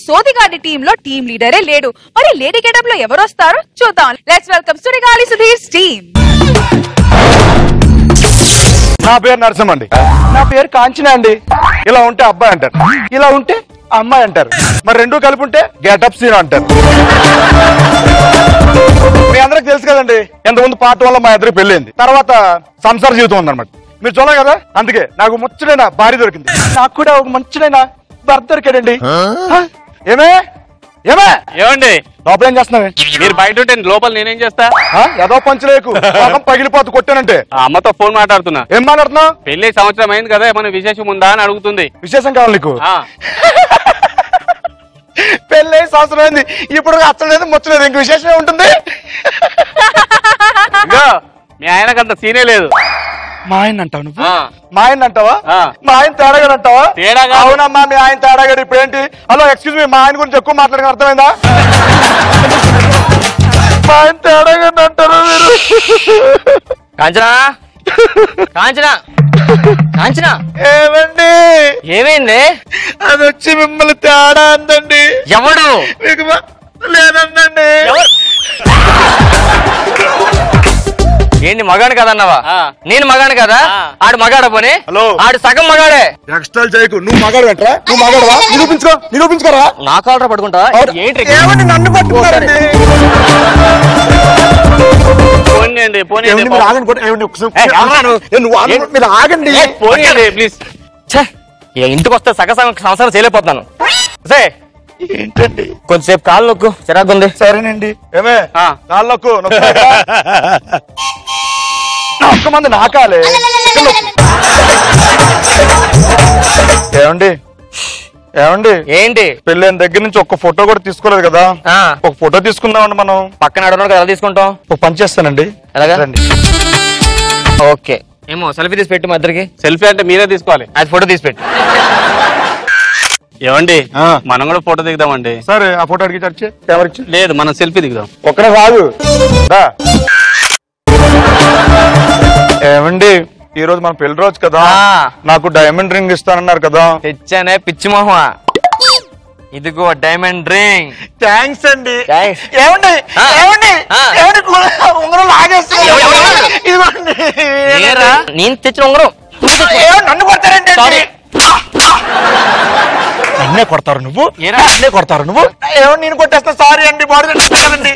సోదిగాడి team లో team లీడరే లేడు. మరి లేడీ గెటప్ లో ఎవరు వస్తారో చూద్దాం. Let's welcome Sudigali Sudheer team. నా పేరు నరసింహ అండి. నా పేరు కాంచన అండి. ఇలా ఉంటే అబ్బాయి అంటారు, ఇలా ఉంటే అమ్మాయి అంటారు, మరి రెండు కలిపి ఉంటే గెటప్ సీన్ అంటారు. మీ అందరికి తెలుసు కదండి, ఎంతమంది పాట వల్ల మా ఇద్దరికి పెళ్ళింది, తర్వాత సంసార జీవితం ఉందన్నమాట. మీరు చూడలేదు కదా, అందుకే నాకు ముచ్చటైన భార్య దొరికింది. నాకు కూడా ఒక మంచిదైన భర్త దొరికాడండి. ఏమే ఏమే ఏమండి లోపల ఏం చేస్తున్నావే? మీరు బయట ఉంటే లోపల నేనేం చేస్తా? ఏదో పంచలేకు పగిలిపోతు కొట్టానంటే. అమ్మతో ఫోన్ మాట్లాడుతున్నా. ఏం మాట్లాడుతున్నావు? పెళ్లి సంవత్సరం అయింది కదా, ఏమైనా విశేషం ఉందా అని అడుగుతుంది. విశేషం కావాలి నీకు? పెళ్ళి సంవత్సరం అయింది, ఇప్పుడు అచ్చలేదు ముచ్చలేదు, ఇంక విశేషం ఉంటుంది. ఇగో మీ ఆయనకంత సీనే లేదు. మా ఆయన అంటావు నువ్వు? మా ఆయన అంటావా? మా ఆయన తేడాగడు అంటావా? తేడాగా? అవునమ్మా, మీ ఆయన తేడాగడు. ఇప్పుడు ఏంటి? హలో ఎక్స్క్యూజ్ మీ, మా ఆయన గురించి ఎక్కువ మాట్లాడక అర్థమైందా? మా ఆయన తేడాగడు అంటారు మీరు. కాంచనా కాంచనా కాంచనా, ఏమండి? ఏమైంది? అది వచ్చి మిమ్మల్ని తేడా అందండి. ఎవడు? మీకు లేదండి. ఏంటి మగాడు కదన్నావా? నేను మగాడు కదా, ఆడు మగాడ పోనీ. హలో, ఆడు సగం మగాడే. ఎక్స్ట్రా చేయకు. నువ్వు మగాడు అంటరా? నువ్వు మగాడువా? నిరూపించుకోరా. నా కాలరా పడుకుంటా ఏంటి? ఏమండి నన్ను పట్టుకున్నారండి? పోనీయండి పోనీయండి. మీరు ఆగండి ప్లీజ్. ఇంటికి వస్తే సగం సంవత్సరం చేయలేకపోతున్నాను. ఏంటండి? కొంచెంసేపు కాళ్ళు నొక్కు, చిరాకు ఉంది. సరేనండి. ఏమే కాళ్ళు నొక్కు. ఒక్క మంది నాకాలే. ఏమండి ఏమండి ఏంటి? పెళ్ళైన దగ్గర నుంచి ఒక్క ఫోటో కూడా తీసుకోలేదు కదా, ఒక ఫోటో తీసుకుందామండి మనం. పక్కన అడుగున్నాడు కదా, తీసుకుంటాం. ఒక పని చేస్తానండి. ఎలాగా? ఓకే. ఏమో సెల్ఫీ తీసి పెట్టు మా ఇద్దరికి. సెల్ఫీ అంటే మీరే తీసుకోవాలి. అది ఫోటో తీసి పెట్టు. ఏమండి మనం కూడా ఫోటో దిగుదామండి. సరే, ఆ ఫోటో అడిగి చర్చే కెమెరా ఇచ్చి. లేదు, మనం సెల్ఫీ దిగుదాం. ఒక్కడే కాదు. ఏమండి ఈ రోజు మన పెళ్లి రోజు కదా, నాకు డైమండ్ రింగ్ ఇస్తానన్నారు కదా. తెచ్చానే పిచ్చి మొహ, ఇదిగో డైమండ్ రింగ్. థ్యాంక్స్ అండి. ఏమండి ఉంగరం లాగేస్తుంది. నేను తెచ్చిన ఉంగరం. నన్ను కొడతారండి. నన్నే కొడతారు నువ్వు? నన్నే కొడతారు నువ్వు? ఏమో నేను కొట్టేస్తా. సారీ అండి, బాడీ కదండి.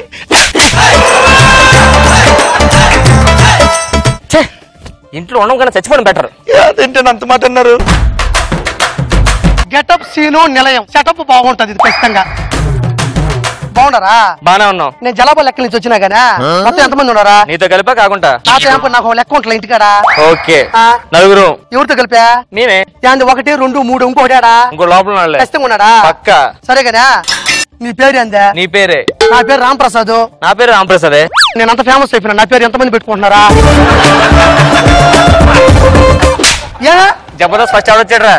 ఇంట్లో ఉండడం కన్నా చచ్చిపోవడం బెటర్. ఏంటంటే అంత మాట అన్నారు? గెటప్ సీను నిలయం సెటప్ బాగుంటది. ఇది ఖచ్చితంగా బాగుండరా? బానే ఉన్నావు. నేను జలాబా లెక్క నుంచి వచ్చినా గానా, మొత్తం ఎంతమంది ఉన్నారా? నీతో కలిపా కాకుండా? నాకు లెక్క ఉంటలే ఇంటికాడా. ఓకే, నలుగురు. ఎవరితో కలిపా? నేనే. 1 2 3 ఇంకోటాడా? ఇంకో లోపల ఖచ్చితంగా ఉన్నాడా? పక్క. సరే కదా. నీ పేరు ఏందా? నీ పేరే. నా పేరు రాంప్రసాద్. నా పేరు రాంప్రసాదే. నేను అంత ఫేమస్ అయిపోయినా. నా పేరు ఎంతమంది పెట్టుకుంటున్నారా? జబర్దస్త్ ఫస్ట్ ఎవరు వచ్చాడు రా?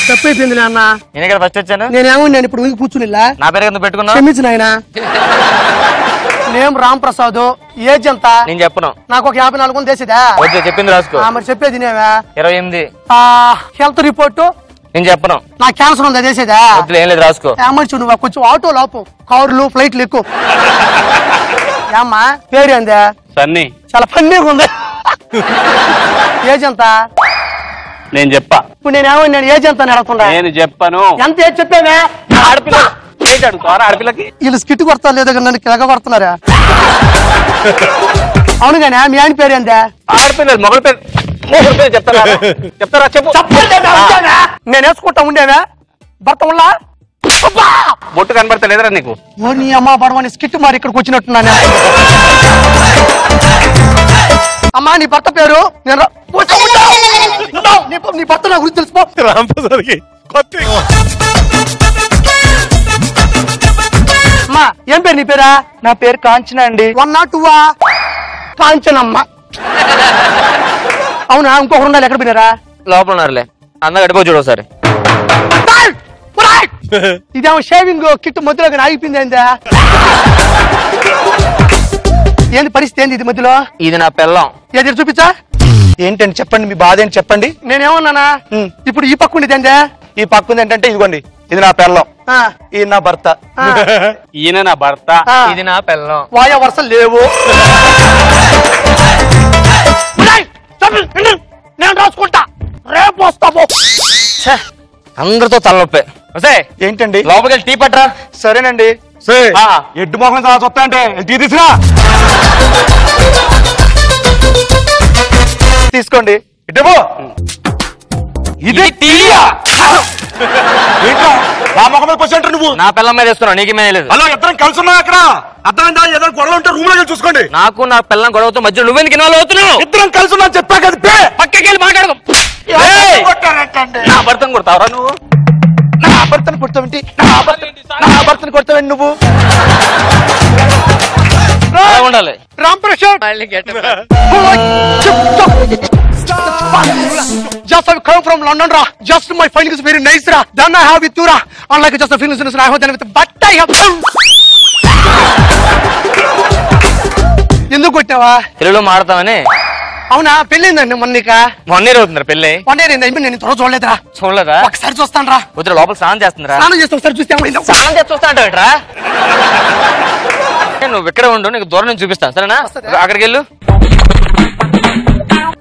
తప్పైపోయింది అన్న. నేను ఇక్కడ ఫస్ట్ వచ్చాను. నేనేమో నేను ఇప్పుడు కూర్చునిలా. నా పేరు ఎందుకు పెట్టుకున్నా? క్షమించు నాయన. నేను రాంప్రసాద్. ఏజ్ ఎంత? నేను చెప్పను. నాకు ఒక 54 ఉంది. దేశదా? వద్దు, చెప్పింది రాసుకో. మరి చెప్పేది నేవా? 28. హెల్త్ రిపోర్టు నేను చెప్పను. నాకు క్యాన్సర్ ఉందా? దేశదా? వద్దు, ఏం లేదు, రాసుకో. ఏమచ్చు నువ్వు కొంచెం ఆటో లోపు, కార్లు ఫ్లైట్లు ఎక్కువ. ఏమ్మా పేరు ఏందా? సన్నీ. చాలా ఫన్నీగా ఉంది. ఏజ్ ఎంత? నేను చెప్పా. ఇప్పుడు నేను ఏజ్ ఎంత అడగకుండా? నేను చెప్పను. ఎంత ఏజ్ చెప్పావే? ఆడపిల్ల ఏంటి అడుగుతారా? ఆడపిల్లకి వీళ్ళు స్కిట్ కొడతారు లేదో నన్ను కిలక కొడుతున్నారా? అవునుగానే మీ ఆయన పేరు ఏందా? ఆడపిల్లలు మొగల పేరు చెప్తారా? చెప్తారా? చెప్పు. నేను వేసుకుంటా ఉండేవా భర్త ఉన్నా? బొట్టు కనబడతలేదురా నీకు? ఓ నీ అమ్మ పడవని స్కిట్ మరి ఇక్కడికి వచ్చినట్టున్నాను. అమ్మా నీ భర్త పేరు? నేను నీ భర్త నా గురించి తెలుసుకో. రాంప్రసాద్కి అమ్మా ఏం పేరు నీ పేరా? నా పేరు కాంచన అండి. 1 or 2 కాంచనమ్మ. అవునా? ఇంకొకరు ఉండాలి. ఎక్కడ పోయినారా? లోపల ఉన్నారులే. అందరూ గడిపో చూడు ఒకసారి. ఇదేమో షేవింగ్ కిట్ మధ్యలో ఆగిపోయింది. ఏందా ఏంది పరిస్థితి? ఏంది ఇది మధ్యలో? ఇది నా పెళ్ళం. ఏది చూపించా? ఏంటండి చెప్పండి, మీ బాధ ఏంటి చెప్పండి. నేనేమన్నానా? ఇప్పుడు ఈ పక్క ఉండేది ఏందా? ఈ పక్కుంది ఏంటంటే ఇదిగోండి ఇది నా పెళ్ళం, ఈ నా భర్త, ఈయన నా భర్త, ఇది నా పెళ్ళం. వాయా వరుస లేవు. నేను రాసుకుంటా, రేపు వస్తాము. అందరితో తలనొప్పే. ఏంటండి? లోపలికి వెళ్ళి టీ పట్రా. సరేనండి. ఎడ్డు మొహం చాలా వస్తా అంటే టీ తీసురా. తీసుకోండి. ఇటేమో ఇది టీయా? నా మొహం మీద పొచ్చి నువ్వు నా పిల్లల మీద వేసుకున్నావు, నీకేమే లేదు. హలో, ఇద్దరం కలిసి ఉన్నాం అక్కడ. అర్థమైందా? ఏదైనా గొడవ ఉంటే రూమ్ లో చూసుకోండి. నాకు నా పిల్లల గొడవతో మధ్య నువ్వెందుకు ఇన్వాల్వ్ అవుతున్నావు? ఇద్దరం కలిసి ఉన్నాం చెప్పా కదా. పక్కకి వెళ్ళి మాట్లాడుకో. నా భర్తను కొడతావరా నువ్వు? నా భర్తను కొడతావేంటి? నా భర్తను కొడతావేంటి నువ్వు? ఉండాలి. Ram Prasad, just I come from London ra, just my feeling is very nice ra, then I have with you ra, unlike just the feelings I have done with, but I have ఎందుకు కొట్టావా? తెలుగులో మాడతామని. అవునా? పెళ్ళైందండి మొన్నక. మొన్న అవుతుందా పెళ్ళి? నేను త్వరగా చూడలేదురా. చూడలేదా? ఒకసారి చూస్తాను రా. వద్దు, లోపల స్నానం చేస్తుందిరా. స్నానం చేస్తే ఒకసారి చూస్తే స్నానం చేసి చూస్తా అంటావేట్రా? నువ్వు ఇక్కడ ఉండు, నీకు దూరం నుంచి చూపిస్తాను, సరేనా? అక్కడికి వెళ్ళు.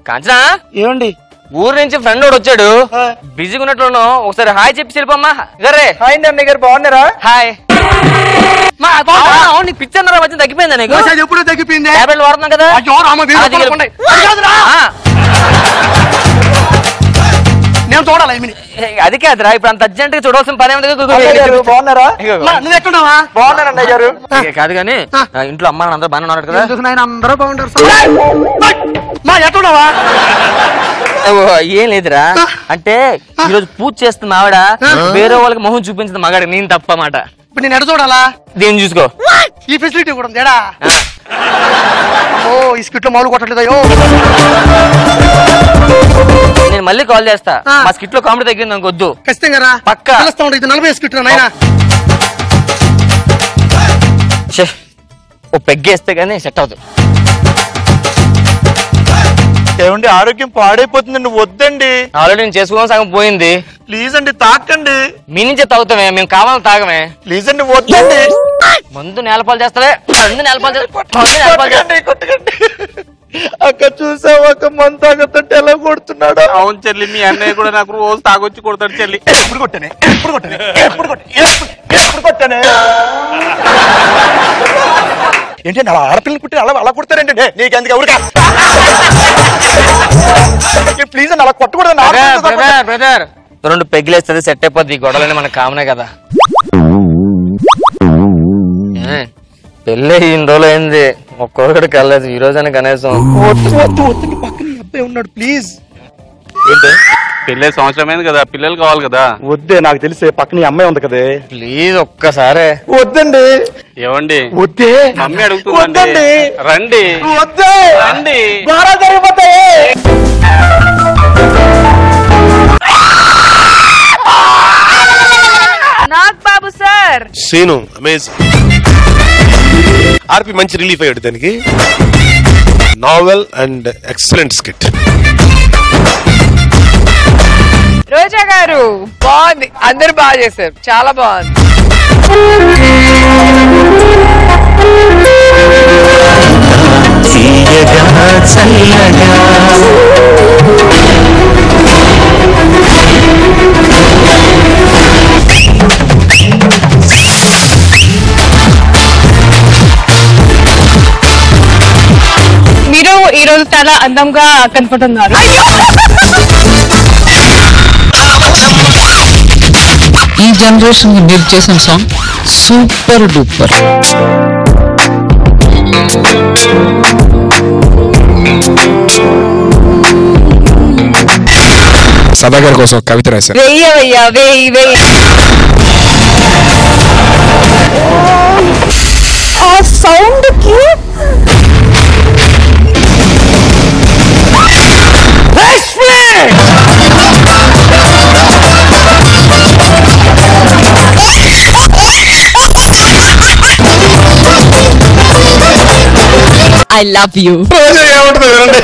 కాంచనా, ఏమండి? ఊరు నుంచి ఫ్రెండ్ వాడు వచ్చాడు, బిజీగా ఉన్నట్లు. ఒకసారి హాయ్ చెప్పి వెళ్ళిపోమ్మా. గరే హాయ్ అండి, అన్నయ్య గారు బాగున్నారా? హాయ్. నీకు పిచ్చన్నర మధ్య తగ్గిపోయిందా? నీకు ఎప్పుడు తగ్గిపోయింది? ట్యాబ్లెట్లు వాడుతున్నాం కదా. నేను చూడాలి. అది కాదురా, ఇప్పుడు అంత అర్జెంట్ గా చూడాల్సిన పని బాగున్నారా? నువ్వు ఎక్కడున్నావా? బాగున్నారండి అయ్యారు. కాదు కానీ ఇంట్లో అమ్మ అందరూ బాగానే ఉన్నారు కదా? అందరూ బాగుంటారు. ఎక్కడున్నావా? ఏం లేదురా, అంటే ఈరోజు పూజ చేస్తుంది ఆవిడ, వేరే వాళ్ళకి మొహం చూపించింది మగాడి, నేను తప్ప మాట. ఇప్పుడు నేను ఎడ చూడాలా? దీన్ని చూసుకో. ఈ ఫెసిలిటీ కూడా ఉంది. ఓ, ఈ స్కిట్ లో మామూలు కొట్టట్లేదు. నేను మళ్ళీ కాల్ చేస్తా. మా స్కిట్ లో కామెడీ తగ్గింది అనుకొద్దు. ఖచ్చితంగా పక్కా తెలుస్తా ఉంటుంది. ఇది 40 స్కిట్ నాయనా. ఓ పెగ్గేస్తే గానీ సెట్ అవుతుంది. ఏమండి, ఆరోగ్యం పాడైపోతుందండి, వద్దండి. ఆల్రెడీ నేను చేసుకోవడం సగం పోయింది. ప్లీజ్ అండి, తాకండి. మీ నుంచే తాగుతామే, మేము కావాలని తాగమే. ప్లీజ్ అండి, వద్దండి. మందు నేలపాలు చేస్తావే, మందు నేలపాలు కొట్టకండి. అక్క చూసావు, ఒక మందు తాగొద్దంటే ఎలా కొడుతున్నాడు? అవును చెల్లి, మీ అన్నయ్య కూడా నాకు రోజు తాగొచ్చి కొడతాడు చెల్లి. ఎప్పుడు కొట్టానే? ఏంటండి అలా ఆడపిల్లని కుట్టి అలా కొడతారేంటి? నీకెందుకు ఎవరికా? ప్లీజ్ అండి, అలా కొట్టకూడదు. బ్రదర్, 2 పెగ్గులేస్తుంది సెట్ అయిపోద్ది. ఈ గొడవలని మనకు కామనే కదా. పెళ్ళి ఇన్ని రోజులు అయింది, ఒక్కొక్కడికి వెళ్ళలేదు. ఈ రోజైనా కనీసం పక్కన అబ్బాయి ఉన్నాడు, ప్లీజ్. పెళ్ళే సంవత్సరమైంది కదా, పిల్లలు కావాలి కదా. వద్దే, నాకు తెలిసే పక్కన అమ్మాయి ఉంది కదే. ప్లీజ్ ఒక్కసారి. వద్దండి. ఏమండి? వద్దే, మమ్మీ అడుగుతుందండి. రండి. వద్దే, రండి. బాగా జరిగిపోతాయి. Nag Babu sir. Scene amazing. RP మంచి రిలీఫ్ అయ్యాడు దానికి. Novel and excellent skit. Roja garu బాగుంది, అందరు బాగా చేశారు, చాలా బాగుంది. మీరు ఈ రోజు చాలా అందంగా కనపడుతున్నారు. ఈ జనరేషన్ కి మీరు చేసిన సాంగ్ సూపర్ డూపర్. సదాగర్ కోసం కవిత రాశారు. వెయ్యవయ్యా, వెయ్యి. ఆ సౌండ్ కి I love you. ఏమంటుంది వినండి.